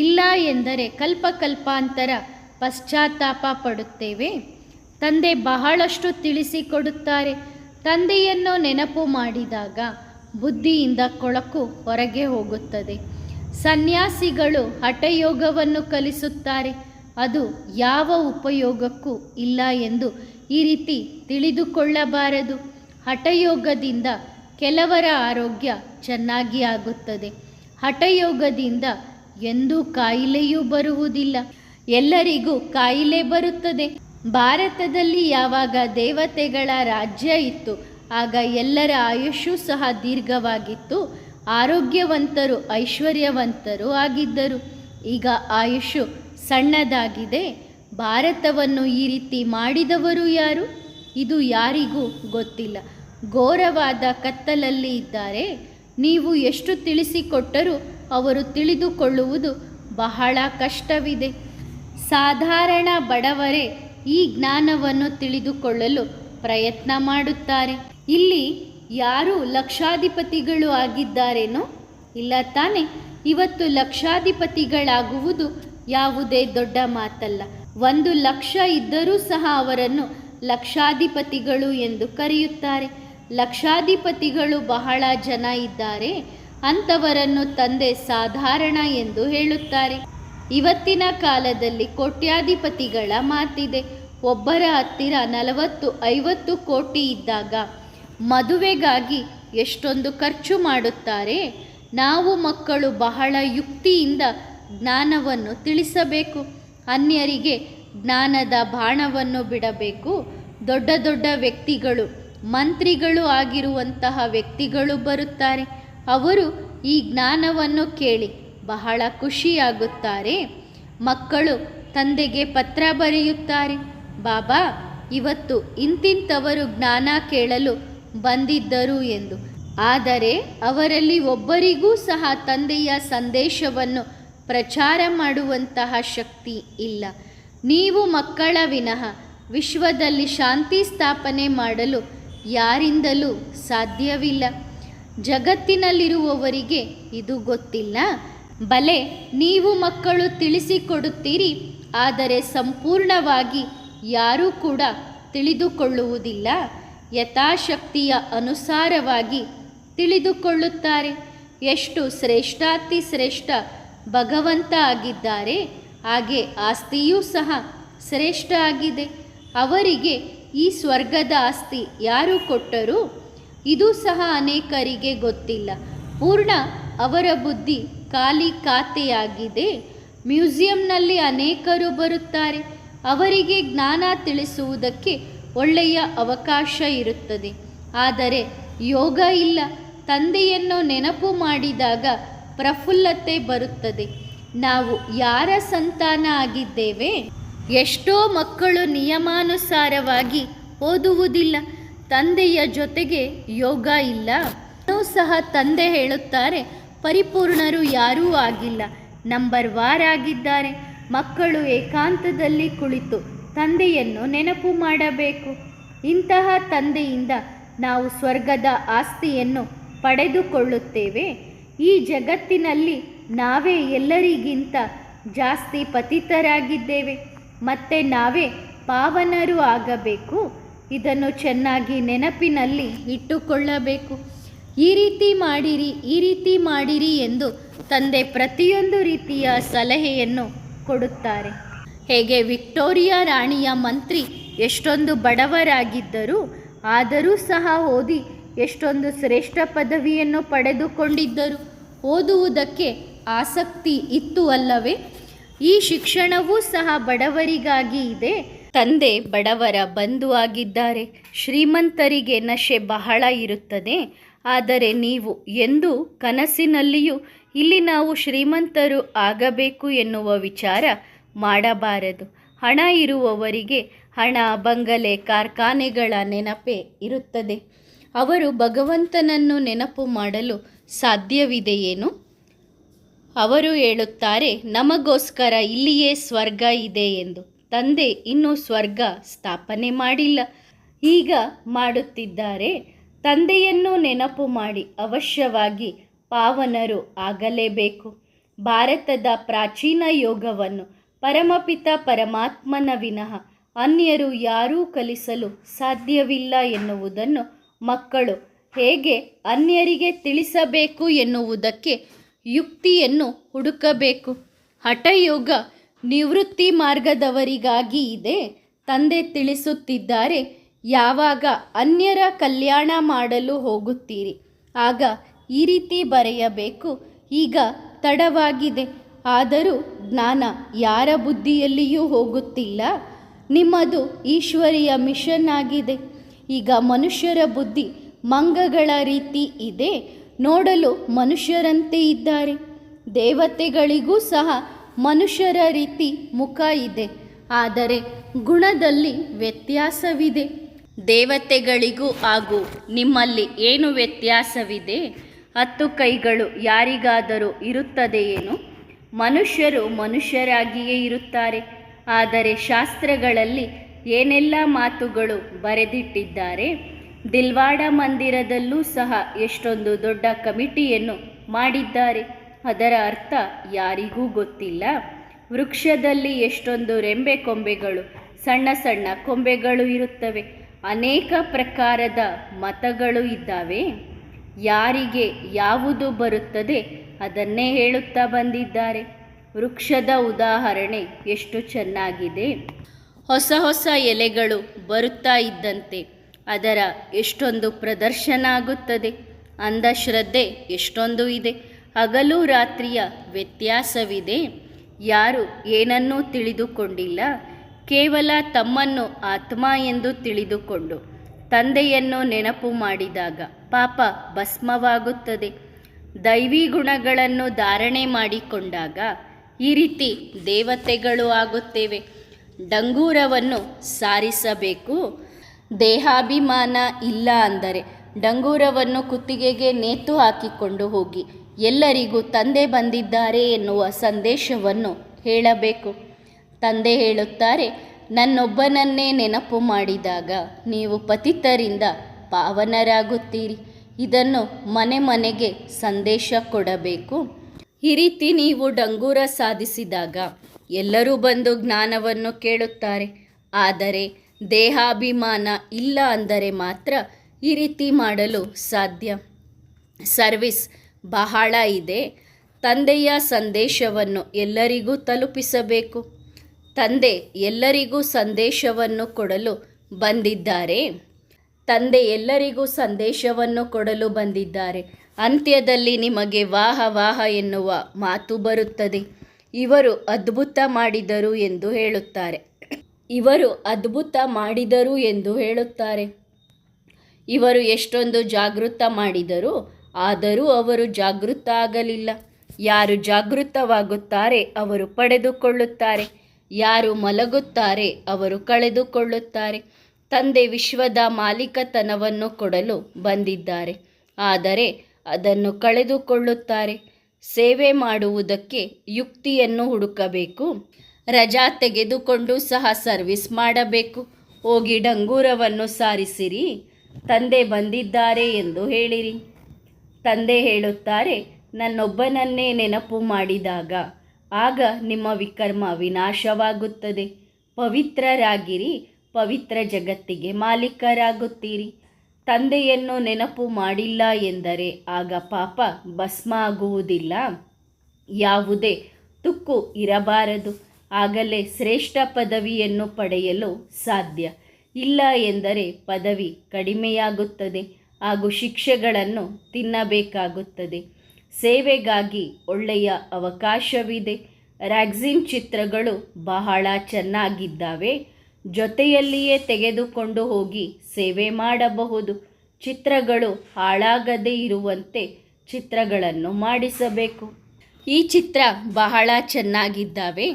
ಇಲ್ಲ ಎಂದರೆ ಕಲ್ಪಕಲ್ಪಾಂತರ ಪಶ್ಚಾತ್ತಾಪ ಪಡುತ್ತೇವೆ. ತಂದೆ ಬಹಳಷ್ಟು ತಿಳಿಸಿಕೊಡುತ್ತಾರೆ. ತಂದೆಯನ್ನು ನೆನಪು ಮಾಡಿದಾಗ ಬುದ್ಧಿಯಿಂದ ಕೊಳಕು ಹೊರಗೆ ಹೋಗುತ್ತದೆ. ಸನ್ಯಾಸಿಗಳು ಹಠಯೋಗವನ್ನು ಕಲಿಸುತ್ತಾರೆ. ಅದು ಯಾವ ಉಪಯೋಗಕ್ಕೂ ಇಲ್ಲ ಎಂದು ಈ ರೀತಿ ತಿಳಿದುಕೊಳ್ಳಬಾರದು. ಹಠಯೋಗದಿಂದ ಕೆಲವರ ಆರೋಗ್ಯ ಚೆನ್ನಾಗಿ ಆಗುತ್ತದೆ. ಹಠಯೋಗದಿಂದ ಎಂದೂ ಕಾಯಿಲೆಯೂ ಬರುವುದಿಲ್ಲ. ಎಲ್ಲರಿಗೂ ಕಾಯಿಲೆ ಬರುತ್ತದೆ. ಭಾರತದಲ್ಲಿ ಯಾವಾಗ ದೇವತೆಗಳ ರಾಜ್ಯ ಇತ್ತು ಆಗ ಎಲ್ಲರ ಆಯುಷು ಸಹ ದೀರ್ಘವಾಗಿತ್ತು. ಆರೋಗ್ಯವಂತರು, ಐಶ್ವರ್ಯವಂತರು ಆಗಿದ್ದರು. ಈಗ ಆಯುಷು ಸಣ್ಣದಾಗಿದೆ. ಭಾರತವನ್ನು ಈ ರೀತಿ ಮಾಡಿದವರು ಯಾರು? ಇದು ಯಾರಿಗೂ ಗೊತ್ತಿಲ್ಲ. ಘೋರವಾದ ಕತ್ತಲಲ್ಲಿ ಇದ್ದಾರೆ. ನೀವು ಎಷ್ಟು ತಿಳಿಸಿಕೊಟ್ಟರೂ ಅವರು ತಿಳಿದುಕೊಳ್ಳುವುದು ಬಹಳ ಕಷ್ಟವಿದೆ. ಸಾಧಾರಣ ಬಡವರೇ ಈ ಜ್ಞಾನವನ್ನು ತಿಳಿದುಕೊಳ್ಳಲು ಪ್ರಯತ್ನ ಮಾಡುತ್ತಾರೆ. ಇಲ್ಲಿ ಯಾರು ಲಕ್ಷಾಧಿಪತಿಗಳು ಆಗಿದ್ದಾರೇನೋ? ಇಲ್ಲ ತಾನೆ. ಇವತ್ತು ಲಕ್ಷಾಧಿಪತಿಗಳಾಗುವುದು ಯಾವುದೇ ದೊಡ್ಡ ಮಾತಲ್ಲ. 1,00,000 ಇದ್ದರೂ ಸಹ ಅವರನ್ನು ಲಕ್ಷಾಧಿಪತಿಗಳು ಎಂದು ಕರೆಯುತ್ತಾರೆ. ಲಕ್ಷಾಧಿಪತಿಗಳು ಬಹಳ ಜನ ಇದ್ದಾರೆ, ಅಂಥವರನ್ನು ತಂದೆ ಸಾಧಾರಣ ಎಂದು ಹೇಳುತ್ತಾರೆ. ಇವತ್ತಿನ ಕಾಲದಲ್ಲಿ ಕೋಟ್ಯಾಧಿಪತಿಗಳ ಮಾತಿದೆ. ಒಬ್ಬರ ಹತ್ತಿರ 40-50 ಕೋಟಿ ಇದ್ದಾಗ ಮದುವೆಗಾಗಿ ಎಷ್ಟೊಂದು ಖರ್ಚು ಮಾಡುತ್ತಾರೆ. ನಾವು ಮಕ್ಕಳು ಬಹಳ ಯುಕ್ತಿಯಿಂದ ಜ್ಞಾನವನ್ನು ತಿಳಿಸಬೇಕು. ಅನ್ಯರಿಗೆ ಜ್ಞಾನದ ಬಾಣವನ್ನು ಬಿಡಬೇಕು. ದೊಡ್ಡ ದೊಡ್ಡ ವ್ಯಕ್ತಿಗಳು, ಮಂತ್ರಿಗಳು ಆಗಿರುವಂತಹ ವ್ಯಕ್ತಿಗಳು ಬರುತ್ತಾರೆ. ಅವರು ಈ ಜ್ಞಾನವನ್ನು ಕೇಳಿ ಬಹಳ ಖುಷಿಯಾಗುತ್ತಾರೆ. ಮಕ್ಕಳು ತಂದೆಗೆ ಪತ್ರ ಬರೆಯುತ್ತಾರೆ, ಬಾಬಾ ಇವತ್ತು ಇಂತಿಂಥವರು ಜ್ಞಾನ ಕೇಳಲು ಬಂದಿದ್ದರು ಎಂದು. ಆದರೆ ಅವರಲ್ಲಿ ಒಬ್ಬರಿಗೂ ಸಹ ತಂದೆಯ ಸಂದೇಶವನ್ನು ಪ್ರಚಾರ ಮಾಡುವಂತಹ ಶಕ್ತಿ ಇಲ್ಲ. ನೀವು ಮಕ್ಕಳ ವಿನಃ ವಿಶ್ವದಲ್ಲಿ ಶಾಂತಿ ಸ್ಥಾಪನೆ ಮಾಡಲು ಯಾರಿಂದಲೂ ಸಾಧ್ಯವಿಲ್ಲ. ಜಗತ್ತಿನಲ್ಲಿರುವವರಿಗೆ ಇದು ಗೊತ್ತಿಲ್ಲ. ಬಲೆ ನೀವು ಮಕ್ಕಳು ತಿಳಿಸಿಕೊಡುತ್ತೀರಿ, ಆದರೆ ಸಂಪೂರ್ಣವಾಗಿ ಯಾರೂ ಕೂಡ ತಿಳಿದುಕೊಳ್ಳುವುದಿಲ್ಲ. ಯಥಾಶಕ್ತಿಯ ಅನುಸಾರವಾಗಿ ತಿಳಿದುಕೊಳ್ಳುತ್ತಾರೆ. ಎಷ್ಟು ಶ್ರೇಷ್ಠಾತಿ ಶ್ರೇಷ್ಠ ಭಗವಂತ ಆಗಿದ್ದಾರೆ, ಹಾಗೆ ಆಸ್ತಿಯೂ ಸಹ ಶ್ರೇಷ್ಠ ಆಗಿದೆ. ಅವರಿಗೆ ಈ ಸ್ವರ್ಗದ ಆಸ್ತಿ ಯಾರು ಕೊಟ್ಟರು? ಇದು ಸಹ ಅನೇಕರಿಗೆ ಗೊತ್ತಿಲ್ಲ. ಪೂರ್ಣ ಅವರ ಬುದ್ಧಿ ಖಾಲಿ ಖಾತೆಯಾಗಿದೆ. ಮ್ಯೂಸಿಯಂನಲ್ಲಿ ಅನೇಕರು ಬರುತ್ತಾರೆ. ಅವರಿಗೆ ಜ್ಞಾನ ತಿಳಿಸುವುದಕ್ಕೆ ಒಳ್ಳೆಯ ಅವಕಾಶ ಇರುತ್ತದೆ. ಆದರೆ ಯೋಗ ಇಲ್ಲ. ತಂದೆಯನ್ನು ನೆನಪು ಮಾಡಿದಾಗ ಪ್ರಫುಲ್ಲತೆ ಬರುತ್ತದೆ. ನಾವು ಯಾರ ಸಂತಾನ ಆಗಿದ್ದೇವೆ? ಎಷ್ಟೋ ಮಕ್ಕಳು ನಿಯಮಾನುಸಾರವಾಗಿ ಓದುವುದಿಲ್ಲ. ತಂದೆಯ ಜೊತೆಗೆ ಯೋಗ ಇಲ್ಲ. ಇನ್ನೂ ಸಹ ತಂದೆ ಹೇಳುತ್ತಾರೆ, ಪರಿಪೂರ್ಣರು ಯಾರೂ ಆಗಿಲ್ಲ, ನಂಬರ್ ವಾರ್ ಆಗಿದ್ದಾರೆ. ಮಕ್ಕಳು ಏಕಾಂತದಲ್ಲಿ ಕುಳಿತು ತಂದೆಯನ್ನು ನೆನಪು ಮಾಡಬೇಕು. ಇಂತಹ ತಂದೆಯಿಂದ ನಾವು ಸ್ವರ್ಗದ ಆಸ್ತಿಯನ್ನು ಪಡೆದುಕೊಳ್ಳುತ್ತೇವೆ. ಈ ಜಗತ್ತಿನಲ್ಲಿ ನಾವೇ ಎಲ್ಲರಿಗಿಂತ ಜಾಸ್ತಿ ಪತಿತರಾಗಿದ್ದೇವೆ, ಮತ್ತು ನಾವೇ ಪಾವನರು ಆಗಬೇಕು. ಇದನ್ನು ಚೆನ್ನಾಗಿ ನೆನಪಿನಲ್ಲಿ ಇಟ್ಟುಕೊಳ್ಳಬೇಕು. ಈ ರೀತಿ ಮಾಡಿರಿ, ಈ ರೀತಿ ಮಾಡಿರಿ ಎಂದು ತಂದೆ ಪ್ರತಿಯೊಂದು ರೀತಿಯ ಸಲಹೆಯನ್ನು ಕೊಡುತ್ತಾರೆ. ಹೇಗೆ ವಿಕ್ಟೋರಿಯಾ ರಾಣಿಯ ಮಂತ್ರಿ ಎಷ್ಟೊಂದು ಬಡವರಾಗಿದ್ದರು, ಆದರೂ ಸಹ ಓದಿ ಎಷ್ಟೊಂದು ಶ್ರೇಷ್ಠ ಪದವಿಯನ್ನು ಪಡೆದುಕೊಂಡಿದ್ದರು. ಓದುವುದಕ್ಕೆ ಆಸಕ್ತಿ ಇತ್ತು ಅಲ್ಲವೇ? ಈ ಶಿಕ್ಷಣವೂ ಸಹ ಬಡವರಿಗಾಗಿ ಇದೆ. ತಂದೆ ಬಡವರ ಬಂಧು ಆಗಿದ್ದಾರೆ. ಶ್ರೀಮಂತರಿಗೆ ನಶೆ ಬಹಳ ಇರುತ್ತದೆ. ಆದರೆ ನೀವು ಎಂದೂ ಕನಸಿನಲ್ಲಿಯೂ ಇಲ್ಲಿ ನಾವು ಶ್ರೀಮಂತರು ಆಗಬೇಕು ಎನ್ನುವ ವಿಚಾರ ಮಾಡಬಾರದು. ಹಣ ಇರುವವರಿಗೆ ಹಣ, ಬಂಗಲೆ, ಕಾರ್ಖಾನೆಗಳ ನೆನಪೇ ಇರುತ್ತದೆ. ಅವರು ಭಗವಂತನನ್ನು ನೆನಪು ಮಾಡಲು ಸಾಧ್ಯವಿದೆಯೇನು? ಅವರು ಹೇಳುತ್ತಾರೆ, ನಮಗೋಸ್ಕರ ಇಲ್ಲಿಯೇ ಸ್ವರ್ಗ ಇದೆ ಎಂದು. ತಂದೆ ಇನ್ನೂ ಸ್ವರ್ಗ ಸ್ಥಾಪನೆ ಮಾಡಿಲ್ಲ, ಈಗ ಮಾಡುತ್ತಿದ್ದಾರೆ. ತಂದೆಯನ್ನು ನೆನಪು ಮಾಡಿ ಅವಶ್ಯವಾಗಿ ಪಾವನರು ಆಗಲೇಬೇಕು. ಭಾರತದ ಪ್ರಾಚೀನ ಯೋಗವನ್ನು ಪರಮಪಿತ ಪರಮಾತ್ಮನ ವಿನಃ ಅನ್ಯರು ಯಾರೂ ಕಲಿಸಲು ಸಾಧ್ಯವಿಲ್ಲ ಎನ್ನುವುದನ್ನು ಮಕ್ಕಳು ಹೇಗೆ ಅನ್ಯರಿಗೆ ತಿಳಿಸಬೇಕು ಎನ್ನುವುದಕ್ಕೆ ಯುಕ್ತಿಯನ್ನು ಹುಡುಕಬೇಕು. ಹಠಯೋಗ ನಿವೃತ್ತಿ ಮಾರ್ಗದವರಿಗಾಗಿ ಇದೆ. ತಂದೆ ತಿಳಿಸುತ್ತಿದ್ದಾರೆ, ಯಾವಾಗ ಅನ್ಯರ ಕಲ್ಯಾಣ ಮಾಡಲು ಹೋಗುತ್ತೀರಿ ಆಗ ಈ ರೀತಿ ಬರೆಯಬೇಕು. ಈಗ ತಡವಾಗಿದೆ, ಆದರೂ ಜ್ಞಾನ ಯಾರ ಬುದ್ಧಿಯಲ್ಲಿಯೂ ಹೋಗುತ್ತಿಲ್ಲ. ನಿಮ್ಮದು ಈಶ್ವರಿಯ ಮಿಷನ್ ಆಗಿದೆ. ಈಗ ಮನುಷ್ಯರ ಬುದ್ಧಿ ಮಂಗಗಳ ರೀತಿ ಇದೆ. ನೋಡಲು ಮನುಷ್ಯರಂತೆ ಇದ್ದಾರೆ. ದೇವತೆಗಳಿಗೂ ಸಹ ಮನುಷ್ಯರ ರೀತಿ ಮುಖ ಇದೆ, ಆದರೆ ಗುಣದಲ್ಲಿ ವ್ಯತ್ಯಾಸವಿದೆ. ದೇವತೆಗಳಿಗೂ ಹಾಗೂ ನಿಮ್ಮಲ್ಲಿ ಏನು ವ್ಯತ್ಯಾಸವಿದೆ? 10 ಕೈಗಳು ಯಾರಿಗಾದರೂ ಇರುತ್ತದೆಯೇನು? ಮನುಷ್ಯರು ಮನುಷ್ಯರಾಗಿಯೇ ಇರುತ್ತಾರೆ. ಆದರೆ ಶಾಸ್ತ್ರಗಳಲ್ಲಿ ಏನೆಲ್ಲ ಮಾತುಗಳು ಬರೆದಿಟ್ಟಿದ್ದಾರೆ. ದಿಲ್ವಾಡ ಮಂದಿರದಲ್ಲೂ ಸಹ ಎಷ್ಟೊಂದು ದೊಡ್ಡ ಕಮಿಟಿಯನ್ನು ಮಾಡಿದ್ದಾರೆ. ಅದರ ಅರ್ಥ ಯಾರಿಗೂ ಗೊತ್ತಿಲ್ಲ. ವೃಕ್ಷದಲ್ಲಿ ಎಷ್ಟೊಂದು ರೆಂಬೆ ಕೊಂಬೆಗಳು, ಸಣ್ಣ ಸಣ್ಣ ಕೊಂಬೆಗಳು ಇರುತ್ತವೆ. ಅನೇಕ ಪ್ರಕಾರದ ಮತಗಳು ಇದ್ದಾವೆ. ಯಾರಿಗೆ ಯಾವುದು ಬರುತ್ತದೆ ಅದನ್ನೇ ಹೇಳುತ್ತಾ ಬಂದಿದ್ದಾರೆ. ವೃಕ್ಷದ ಉದಾಹರಣೆ ಎಷ್ಟು ಚೆನ್ನಾಗಿದೆ. ಹೊಸ ಹೊಸ ಎಲೆಗಳು ಬರುತ್ತಾ ಇದ್ದಂತೆ ಅದರ ಎಷ್ಟೊಂದು ಪ್ರದರ್ಶನ ಆಗುತ್ತದೆ. ಅಂಧಶ್ರದ್ಧೆ ಎಷ್ಟೊಂದು ಇದೆ. ಹಗಲು ರಾತ್ರಿಯ ವ್ಯತ್ಯಾಸವಿದೆ. ಯಾರು ಏನನ್ನೂ ತಿಳಿದುಕೊಂಡಿಲ್ಲ. ಕೇವಲ ತಮ್ಮನ್ನು ಆತ್ಮ ಎಂದು ತಿಳಿದುಕೊಂಡು ತಂದೆಯನ್ನು ನೆನಪು ಮಾಡಿದಾಗ ಪಾಪ ಭಸ್ಮವಾಗುತ್ತದೆ. ದೈವಿ ಗುಣಗಳನ್ನು ಧಾರಣೆ ಮಾಡಿಕೊಂಡಾಗ ಈ ರೀತಿ ದೇವತೆಗಳು ಆಗುತ್ತೇವೆ. ಡಂಗೂರವನ್ನು ಸಾರಿಸಬೇಕು. ದೇಹಾಭಿಮಾನ ಇಲ್ಲ ಅಂದರೆ ಡಂಗೂರವನ್ನು ಕುತ್ತಿಗೆಗೆ ನೇತು ಹಾಕಿಕೊಂಡು ಹೋಗಿ ಎಲ್ಲರಿಗೂ ತಂದೆ ಬಂದಿದ್ದಾರೆ ಎನ್ನುವ ಸಂದೇಶವನ್ನು ಹೇಳಬೇಕು. ತಂದೆ ಹೇಳುತ್ತಾರೆ, ನನ್ನೊಬ್ಬನನ್ನೇ ನೆನಪು ಮಾಡಿದಾಗ ನೀವು ಪತಿತರಿಂದ ಪಾವನರಾಗುತ್ತೀರಿ. ಇದನ್ನು ಮನೆ ಮನೆಗೆ ಸಂದೇಶ ಕೊಡಬೇಕು. ಈ ರೀತಿ ನೀವು ಡಂಗೂರ ಸಾಧಿಸಿದಾಗ ಎಲ್ಲರೂ ಬಂದು ಜ್ಞಾನವನ್ನು ಕೇಳುತ್ತಾರೆ. ಆದರೆ ದೇಹಾಭಿಮಾನ ಇಲ್ಲ ಅಂದರೆ ಮಾತ್ರ ಈ ರೀತಿ ಮಾಡಲು ಸಾಧ್ಯ. ಸರ್ವಿಸ್ ಬಹಳ ಇದೆ. ತಂದೆಯ ಸಂದೇಶವನ್ನು ಎಲ್ಲರಿಗೂ ತಲುಪಿಸಬೇಕು. ತಂದೆ ಎಲ್ಲರಿಗೂ ಸಂದೇಶವನ್ನು ಕೊಡಲು ಬಂದಿದ್ದಾರೆ. ತಂದೆ ಎಲ್ಲರಿಗೂ ಸಂದೇಶವನ್ನು ಕೊಡಲು ಬಂದಿದ್ದಾರೆ. ಅಂತ್ಯದಲ್ಲಿ ನಿಮಗೆ ವಾಹ ವಾಹ ಎನ್ನುವ ಮಾತು ಬರುತ್ತದೆ. ಇವರು ಅದ್ಭುತ ಮಾಡಿದರು ಎಂದು ಹೇಳುತ್ತಾರೆ. ಇವರು ಅದ್ಭುತ ಮಾಡಿದರು ಎಂದು ಹೇಳುತ್ತಾರೆ. ಇವರು ಎಷ್ಟೊಂದು ಜಾಗೃತ ಮಾಡಿದರು, ಆದರೂ ಅವರು ಜಾಗೃತ ಆಗಲಿಲ್ಲ. ಯಾರು ಜಾಗೃತವಾಗುತ್ತಾರೆ ಅವರು ಪಡೆದುಕೊಳ್ಳುತ್ತಾರೆ. ಯಾರು ಮಲಗುತ್ತಾರೆ ಅವರು ಕಳೆದುಕೊಳ್ಳುತ್ತಾರೆ. ತಂದೆ ವಿಶ್ವದ ಮಾಲೀಕತನವನ್ನು ಕೊಡಲು ಬಂದಿದ್ದಾರೆ, ಆದರೆ ಅದನ್ನು ಕಳೆದುಕೊಳ್ಳುತ್ತಾರೆ. ಸೇವೆ ಮಾಡುವುದಕ್ಕೆ ಯುಕ್ತಿಯನ್ನು ಹುಡುಕಬೇಕು. ರಜಾ ತೆಗೆದುಕೊಂಡು ಸಹ ಸರ್ವಿಸ್ ಮಾಡಬೇಕು. ಹೋಗಿ ಡಂಗೂರವನ್ನು ಸಾರಿಸಿರಿ. ತಂದೆ ಬಂದಿದ್ದಾರೆ ಎಂದು ಹೇಳಿರಿ. ತಂದೆ ಹೇಳುತ್ತಾರೆ, ನನ್ನೊಬ್ಬನನ್ನೇ ನೆನಪು ಮಾಡಿದಾಗ ಆಗ ನಿಮ್ಮ ವಿಕರ್ಮ ವಿನಾಶವಾಗುತ್ತದೆ. ಪವಿತ್ರರಾಗಿರಿ, ಪವಿತ್ರ ಜಗತ್ತಿಗೆ ಮಾಲೀಕರಾಗುತ್ತೀರಿ. ತಂದೆಯನ್ನು ನೆನಪು ಮಾಡಿಲ್ಲ ಎಂದರೆ ಆಗ ಪಾಪ ಭಸ್ಮ ಆಗುವುದಿಲ್ಲ. ಯಾವುದೇ ತುಕ್ಕು ಇರಬಾರದು. ಆಗಲೇ ಶ್ರೇಷ್ಠ ಪದವಿಯನ್ನು ಪಡೆಯಲು ಸಾಧ್ಯ. ಇಲ್ಲ ಎಂದರೆ ಪದವಿ ಕಡಿಮೆಯಾಗುತ್ತದೆ ಹಾಗೂ ಶಿಕ್ಷೆಗಳನ್ನು ತಿನ್ನಬೇಕಾಗುತ್ತದೆ. ಸೇವೆಗಾಗಿ ಒಳ್ಳೆಯ ಅವಕಾಶವಿದೆ. ರ್ಯಾಗ್ಝಿನ್ ಚಿತ್ರಗಳು ಬಹಳ ಚೆನ್ನಾಗಿದ್ದಾವೆ. ಜೊತೆಯಲ್ಲಿಯೇ ತೆಗೆದುಕೊಂಡು ಹೋಗಿ ಸೇವೆ ಮಾಡಬಹುದು. ಚಿತ್ರಗಳು ಹಾಳಾಗದೇ ಇರುವಂತೆ ಚಿತ್ರಗಳನ್ನು ಮಾಡಿಸಬೇಕು. ಈ ಚಿತ್ರ ಬಹಳ ಚೆನ್ನಾಗಿದ್ದಾವೆ,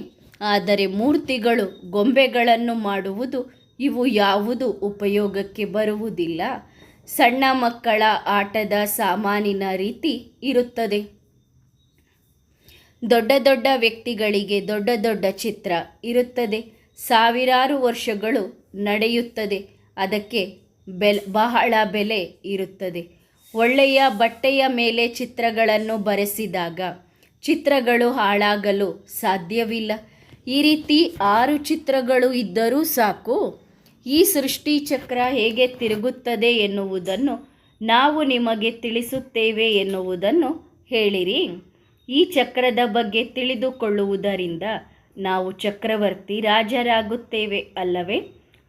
ಆದರೆ ಮೂರ್ತಿಗಳು, ಗೊಂಬೆಗಳನ್ನು ಮಾಡುವುದು ಇವು ಯಾವುದು ಉಪಯೋಗಕ್ಕೆ ಬರುವುದಿಲ್ಲ. ಸಣ್ಣ ಮಕ್ಕಳ ಆಟದ ಸಾಮಾನಿನ ರೀತಿ ಇರುತ್ತದೆ. ದೊಡ್ಡ ದೊಡ್ಡ ವ್ಯಕ್ತಿಗಳಿಗೆ ದೊಡ್ಡ ದೊಡ್ಡ ಚಿತ್ರ ಇರುತ್ತದೆ. ಸಾವಿರಾರು ವರ್ಷಗಳು ನಡೆಯುತ್ತದೆ. ಅದಕ್ಕೆ ಬಹಳ ಬೆಲೆ ಇರುತ್ತದೆ. ಒಳ್ಳೆಯ ಬಟ್ಟೆಯ ಮೇಲೆ ಚಿತ್ರಗಳನ್ನು ಬರೆಸಿದಾಗ ಚಿತ್ರಗಳು ಹಾಳಾಗಲು ಸಾಧ್ಯವಿಲ್ಲ. ಈ ರೀತಿ 6 ಚಿತ್ರಗಳು ಇದ್ದರೂ ಸಾಕು. ಈ ಸೃಷ್ಟಿ ಚಕ್ರ ಹೇಗೆ ತಿರುಗುತ್ತದೆ ಎನ್ನುವುದನ್ನು ನಾವು ನಿಮಗೆ ತಿಳಿಸುತ್ತೇವೆ ಎನ್ನುವುದನ್ನು ಹೇಳಿರಿ. ಈ ಚಕ್ರದ ಬಗ್ಗೆ ತಿಳಿದುಕೊಳ್ಳುವುದರಿಂದ ನಾವು ಚಕ್ರವರ್ತಿ ರಾಜರಾಗುತ್ತೇವೆ ಅಲ್ಲವೇ?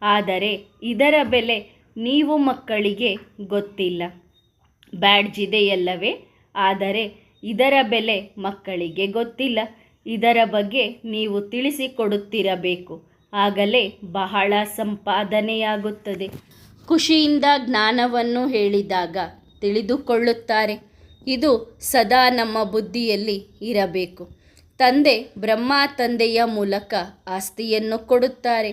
ಆದರೆ ಇದರ ಬೆಲೆ ನೀವು ಮಕ್ಕಳಿಗೆ ಗೊತ್ತಿಲ್ಲ. ಬ್ಯಾಡ್ಜ್ ಇದೆಯಲ್ಲವೇ? ಆದರೆ ಇದರ ಬೆಲೆ ಮಕ್ಕಳಿಗೆ ಗೊತ್ತಿಲ್ಲ. ಇದರ ಬಗ್ಗೆ ನೀವು ತಿಳಿಸಿಕೊಡುತ್ತಿರಬೇಕು. ಆಗಲೇ ಬಹಳ ಸಂಪಾದನೆಯಾಗುತ್ತದೆ. ಖುಷಿಯಿಂದ ಜ್ಞಾನವನ್ನು ಹೇಳಿದಾಗ ತಿಳಿದುಕೊಳ್ಳುತ್ತಾರೆ. ಇದು ಸದಾ ನಮ್ಮ ಬುದ್ಧಿಯಲ್ಲಿ ಇರಬೇಕು. ತಂದೆ ಬ್ರಹ್ಮ ತಂದೆಯ ಮೂಲಕ ಆಸ್ತಿಯನ್ನು ಕೊಡುತ್ತಾರೆ.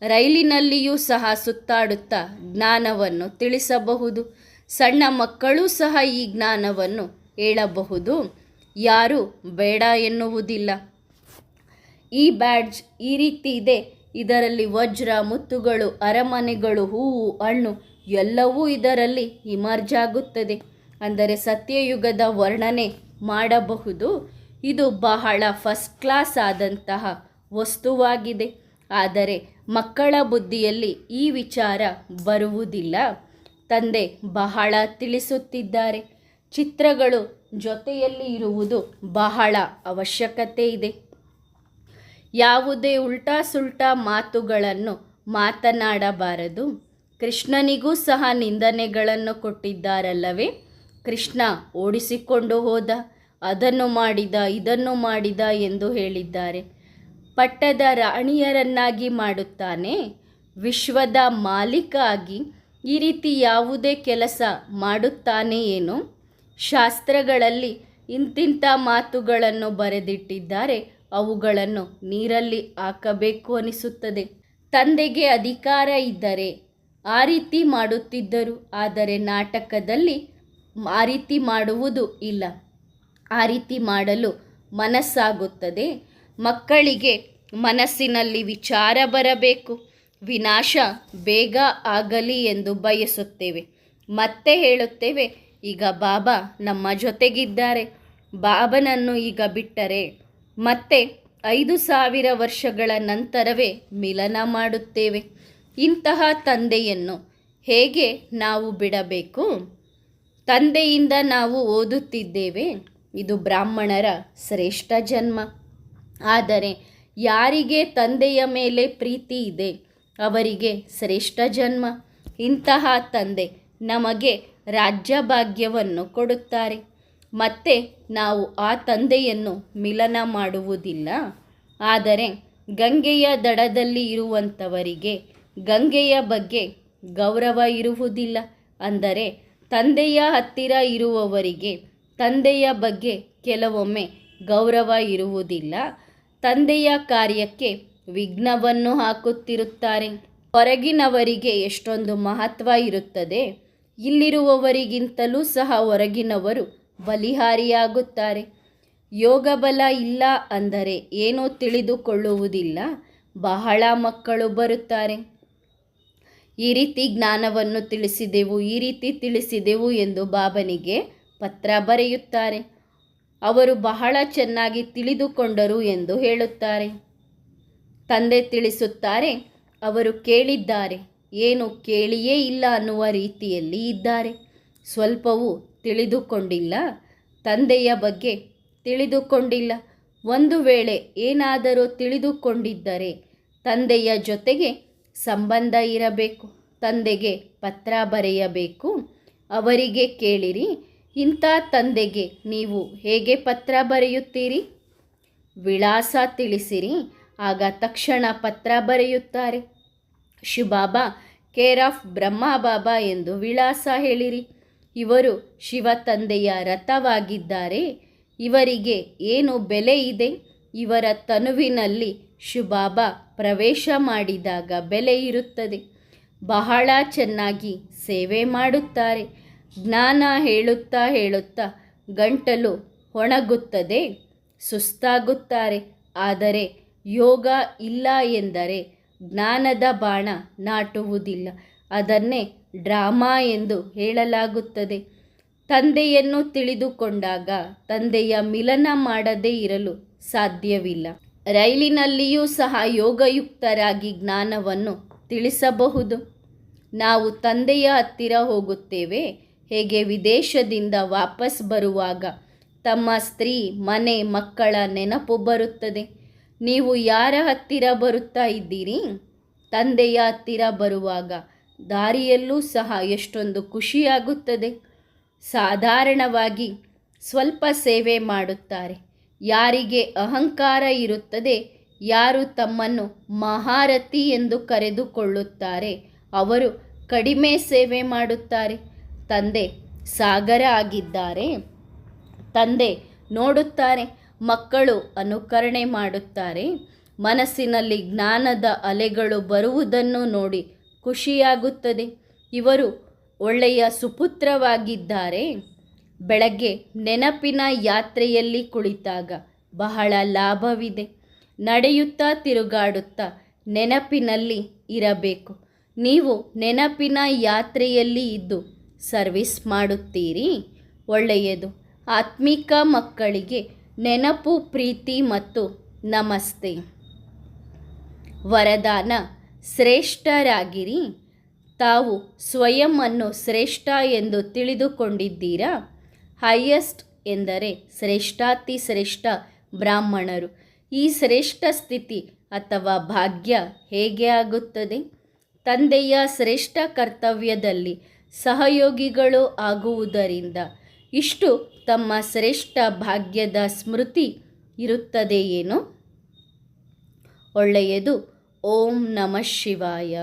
ರೈಲಿನಲ್ಲಿಯೂ ಸಹ ಸುತ್ತಾಡುತ್ತಾ ಜ್ಞಾನವನ್ನು ತಿಳಿಸಬಹುದು. ಸಣ್ಣ ಮಕ್ಕಳೂ ಸಹ ಈ ಜ್ಞಾನವನ್ನು ಹೇಳಬಹುದು, ಯಾರೂ ಬೇಡ ಎನ್ನುವುದಿಲ್ಲ. ಈ ಬ್ಯಾಡ್ಜ್ ಈ ರೀತಿ ಇದೆ, ಇದರಲ್ಲಿ ವಜ್ರ, ಮುತ್ತುಗಳು, ಅರಮನೆಗಳು, ಹೂವು, ಹಣ್ಣು ಎಲ್ಲವೂ ಇದರಲ್ಲಿ ಇಮರ್ಜ್ ಆಗುತ್ತದೆ. ಅಂದರೆ ಸತ್ಯಯುಗದ ವರ್ಣನೆ ಮಾಡಬಹುದು. ಇದು ಬಹಳ ಫಸ್ಟ್ ಕ್ಲಾಸ್ ಆದಂತಹ ವಸ್ತುವಾಗಿದೆ. ಆದರೆ ಮಕ್ಕಳ ಬುದ್ಧಿಯಲ್ಲಿ ಈ ವಿಚಾರ ಬರುವುದಿಲ್ಲ. ತಂದೆ ಬಹಳ ತಿಳಿಸುತ್ತಿದ್ದಾರೆ. ಚಿತ್ರಗಳು ಜೊತೆಯಲ್ಲಿ ಇರುವುದು ಬಹಳ ಅವಶ್ಯಕತೆ ಇದೆ. ಯಾವುದೇ ಉಲ್ಟಾ ಸುಲ್ಟಾ ಮಾತುಗಳನ್ನು ಮಾತನಾಡಬಾರದು. ಕೃಷ್ಣನಿಗೂ ಸಹ ನಿಂದನೆಗಳನ್ನು ಕೊಟ್ಟಿದ್ದಾರಲ್ಲವೇ? ಕೃಷ್ಣ ಓಡಿಸಿಕೊಂಡು ಹೋದ, ಅದನ್ನು ಮಾಡಿದ, ಇದನ್ನು ಮಾಡಿದ ಎಂದು ಹೇಳಿದ್ದಾರೆ. ಪಟ್ಟದ ರಾಣಿಯರನ್ನಾಗಿ ಮಾಡುತ್ತಾನೆ. ವಿಶ್ವದ ಮಾಲೀಕ ಆಗಿ ಈ ರೀತಿ ಯಾವುದೇ ಕೆಲಸ ಮಾಡುತ್ತಾನೆ ಏನು? ಶಾಸ್ತ್ರಗಳಲ್ಲಿ ಇಂತಿಂಥ ಮಾತುಗಳನ್ನು ಬರೆದಿಟ್ಟಿದ್ದಾರೆ, ಅವುಗಳನ್ನು ನೀರಲ್ಲಿ ಹಾಕಬೇಕು ಅನಿಸುತ್ತದೆ. ತಂದೆಗೆ ಅಧಿಕಾರ ಇದ್ದರೆ ಆ ರೀತಿ ಮಾಡುತ್ತಿದ್ದರು. ಆದರೆ ನಾಟಕದಲ್ಲಿ ಆ ರೀತಿ ಮಾಡುವುದು ಇಲ್ಲ. ಆ ರೀತಿ ಮಾಡಲು ಮನಸ್ಸಾಗುತ್ತದೆ. ಮಕ್ಕಳಿಗೆ ಮನಸ್ಸಿನಲ್ಲಿ ವಿಚಾರ ಬರಬೇಕು. ವಿನಾಶ ಬೇಗ ಆಗಲಿ ಎಂದು ಬಯಸುತ್ತೇವೆ. ಮತ್ತೆ ಹೇಳುತ್ತೇವೆ, ಈಗ ಬಾಬಾ ನಮ್ಮ ಜೊತೆಗಿದ್ದಾರೆ, ಬಾಬನನ್ನು ಈಗ ಬಿಟ್ಟರೆ ಮತ್ತೆ 5000 ವರ್ಷಗಳ ನಂತರವೇ ಮಿಲನ ಮಾಡುತ್ತೇವೆ. ಇಂತಹ ತಂದೆಯನ್ನು ಹೇಗೆ ನಾವು ಬಿಡಬೇಕು? ತಂದೆಯಿಂದ ನಾವು ಓದುತ್ತಿದ್ದೇವೆ, ಇದು ಬ್ರಾಹ್ಮಣರ ಶ್ರೇಷ್ಠ ಜನ್ಮ. ಆದರೆ ಯಾರಿಗೆ ತಂದೆಯ ಮೇಲೆ ಪ್ರೀತಿ ಇದೆ ಅವರಿಗೆ ಶ್ರೇಷ್ಠ ಜನ್ಮ. ಇಂತಹ ತಂದೆ ನಮಗೆ ರಾಜ್ಯಭಾಗ್ಯವನ್ನು ಕೊಡುತ್ತಾರೆ. ಮತ್ತೆ ನಾವು ಆ ತಂದೆಯನ್ನು ಮಿಲನ ಮಾಡುವುದಿಲ್ಲ. ಆದರೆ ಗಂಗೆಯ ದಡದಲ್ಲಿ ಇರುವಂಥವರಿಗೆ ಗಂಗೆಯ ಬಗ್ಗೆ ಗೌರವ ಇರುವುದಿಲ್ಲ. ಅಂದರೆ ತಂದೆಯ ಹತ್ತಿರ ಇರುವವರಿಗೆ ತಂದೆಯ ಬಗ್ಗೆ ಕೆಲವೊಮ್ಮೆ ಗೌರವ ಇರುವುದಿಲ್ಲ. ತಂದೆಯ ಕಾರ್ಯಕ್ಕೆ ವಿಘ್ನವನ್ನು ಹಾಕುತ್ತಿರುತ್ತಾರೆ. ಹೊರಗಿನವರಿಗೆ ಎಷ್ಟೊಂದು ಮಹತ್ವ ಇರುತ್ತದೆ, ಇಲ್ಲಿರುವವರಿಗಿಂತಲೂ ಸಹ ಹೊರಗಿನವರು ಬಲಿಹಾರಿಯಾಗುತ್ತಾರೆ. ಯೋಗ ಬಲ ಇಲ್ಲ ಅಂದರೆ ಏನೂ ತಿಳಿದುಕೊಳ್ಳುವುದಿಲ್ಲ. ಬಹಳ ಮಕ್ಕಳು ಬರುತ್ತಾರೆ, ಈ ರೀತಿ ಜ್ಞಾನವನ್ನು ತಿಳಿಸಿದೆವು, ಈ ರೀತಿ ತಿಳಿಸಿದೆವು ಎಂದು ಬಾಬನಿಗೆ ಪತ್ರ ಬರೆಯುತ್ತಾರೆ. ಅವರು ಬಹಳ ಚೆನ್ನಾಗಿ ತಿಳಿದುಕೊಂಡರು ಎಂದು ಹೇಳುತ್ತಾರೆ. ತಂದೆ ತಿಳಿಸುತ್ತಾರೆ, ಅವರು ಕೇಳಿದ್ದಾರೆ, ಏನು ಕೇಳಿಯೇ ಇಲ್ಲ ಅನ್ನುವ ರೀತಿಯಲ್ಲಿ ಇದ್ದಾರೆ. ಸ್ವಲ್ಪವೂ ತಿಳಿದುಕೊಂಡಿಲ್ಲ, ತಂದೆಯ ಬಗ್ಗೆ ತಿಳಿದುಕೊಂಡಿಲ್ಲ. ಒಂದು ವೇಳೆ ಏನಾದರೂ ತಿಳಿದುಕೊಂಡಿದ್ದರೆ ತಂದೆಯ ಜೊತೆಗೆ ಸಂಬಂಧ ಇರಬೇಕು. ತಂದೆಗೆ ಪತ್ರ ಬರೆಯಬೇಕು. ಅವರಿಗೆ ಕೇಳಿರಿ, ಇಂಥ ತಂದೆಗೆ ನೀವು ಹೇಗೆ ಪತ್ರ ಬರೆಯುತ್ತೀರಿ? ವಿಳಾಸ ತಿಳಿಸಿರಿ. ಆಗ ತಕ್ಷಣ ಪತ್ರ ಬರೆಯುತ್ತಾರೆ. ಶಿವಬಾಬಾ, ಕೇರ್ ಆಫ್ ಬ್ರಹ್ಮ ಬಾಬಾ ಎಂದು ವಿಳಾಸ ಹೇಳಿರಿ. ಇವರು ಶಿವ ತಂದೆಯ ರಥವಾಗಿದ್ದಾರೆ. ಇವರಿಗೆ ಏನು ಬೆಲೆ ಇದೆ? ಇವರ ತನುವಿನಲ್ಲಿ ಶಿವಬಾಬಾ ಪ್ರವೇಶ ಮಾಡಿದಾಗ ಬೆಲೆ ಇರುತ್ತದೆ. ಬಹಳ ಚೆನ್ನಾಗಿ ಸೇವೆ ಮಾಡುತ್ತಾರೆ. ಜ್ಞಾನ ಹೇಳುತ್ತಾ ಹೇಳುತ್ತಾ ಗಂಟಲು ಒಣಗುತ್ತದೆ, ಸುಸ್ತಾಗುತ್ತಾರೆ. ಆದರೆ ಯೋಗ ಇಲ್ಲ ಎಂದರೆ ಜ್ಞಾನದ ಬಾಣ ನಾಟುವುದಿಲ್ಲ. ಅದನ್ನೇ ಡ್ರಾಮಾ ಎಂದು ಹೇಳಲಾಗುತ್ತದೆ. ತಂದೆಯನ್ನು ತಿಳಿದುಕೊಂಡಾಗ ತಂದೆಯ ಮಿಲನ ಮಾಡದೇ ಇರಲು ಸಾಧ್ಯವಿಲ್ಲ. ರೈಲಿನಲ್ಲಿಯೂ ಸಹ ಯೋಗಯುಕ್ತರಾಗಿ ಜ್ಞಾನವನ್ನು ತಿಳಿಸಬಹುದು. ನಾವು ತಂದೆಯ ಹತ್ತಿರ ಹೋಗುತ್ತೇವೆ. ಹೇಗೆ ವಿದೇಶದಿಂದ ವಾಪಸ್ ಬರುವಾಗ ತಮ್ಮ ಸ್ತ್ರೀ, ಮನೆ, ಮಕ್ಕಳ ನೆನಪು ಬರುತ್ತದೆ. ನೀವು ಯಾರ ಹತ್ತಿರ ಬರುತ್ತಾ ಇದ್ದೀರಿ? ತಂದೆಯ ಹತ್ತಿರ ಬರುವಾಗ ದಾರಿಯಲ್ಲೂ ಸಹ ಎಷ್ಟೊಂದು ಖುಷಿಯಾಗುತ್ತದೆ. ಸಾಧಾರಣವಾಗಿ ಸ್ವಲ್ಪ ಸೇವೆ ಮಾಡುತ್ತಾರೆ. ಯಾರಿಗೆ ಅಹಂಕಾರ ಇರುತ್ತದೆ, ಯಾರು ತಮ್ಮನ್ನು ಮಹಾರಥಿ ಎಂದು ಕರೆದುಕೊಳ್ಳುತ್ತಾರೆ, ಅವರು ಕಡಿಮೆ ಸೇವೆ ಮಾಡುತ್ತಾರೆ. ತಂದೆ ಸಾಗರ ಆಗಿದ್ದಾರೆ. ತಂದೆ ನೋಡುತ್ತಾರೆ, ಮಕ್ಕಳು ಅನುಕರಣೆ ಮಾಡುತ್ತಾರೆ. ಮನಸ್ಸಿನಲ್ಲಿ ಜ್ಞಾನದ ಅಲೆಗಳು ಬರುವುದನ್ನು ನೋಡಿ ಖುಷಿಯಾಗುತ್ತದೆ. ಇವರು ಒಳ್ಳೆಯ ಸುಪುತ್ರವಾಗಿದ್ದಾರೆ. ಬೆಳಗ್ಗೆ ನೆನಪಿನ ಯಾತ್ರೆಯಲ್ಲಿ ಕುಳಿತಾಗ ಬಹಳ ಲಾಭವಿದೆ. ನಡೆಯುತ್ತಾ ತಿರುಗಾಡುತ್ತಾ ನೆನಪಿನಲ್ಲಿ ಇರಬೇಕು. ನೀವು ನೆನಪಿನ ಯಾತ್ರೆಯಲ್ಲಿ ಇದ್ದು ಸರ್ವಿಸ್ ಮಾಡುತ್ತೀರಿ, ಒಳ್ಳೆಯದು. ಆತ್ಮಿಕ ಮಕ್ಕಳಿಗೆ ನೆನಪು, ಪ್ರೀತಿ ಮತ್ತು ನಮಸ್ತೆ. ವರದಾನ: ಶ್ರೇಷ್ಠರಾಗಿರಿ. ತಾವು ಸ್ವಯಂವನ್ನು ಶ್ರೇಷ್ಠ ಎಂದು ತಿಳಿದುಕೊಂಡಿದ್ದೀರಾ? ಹೈಯೆಸ್ಟ್ ಎಂದರೆ ಶ್ರೇಷ್ಠಾತಿ ಶ್ರೇಷ್ಠ ಬ್ರಾಹ್ಮಣರು. ಈ ಶ್ರೇಷ್ಠ ಸ್ಥಿತಿ ಅಥವಾ ಭಾಗ್ಯ ಹೇಗೆ ಆಗುತ್ತದೆ? ತಂದೆಯ ಶ್ರೇಷ್ಠ ಕರ್ತವ್ಯದಲ್ಲಿ ಸಹಯೋಗಿಗಳು ಆಗುವುದರಿಂದ. ಇಷ್ಟು ತಮ್ಮ ಶ್ರೇಷ್ಠ ಭಾಗ್ಯದ ಸ್ಮೃತಿ ಇರುತ್ತದೆಯೇನೋ? ಒಳ್ಳೆಯದು. ಓಂ ನಮಃ ಶಿವಾಯ.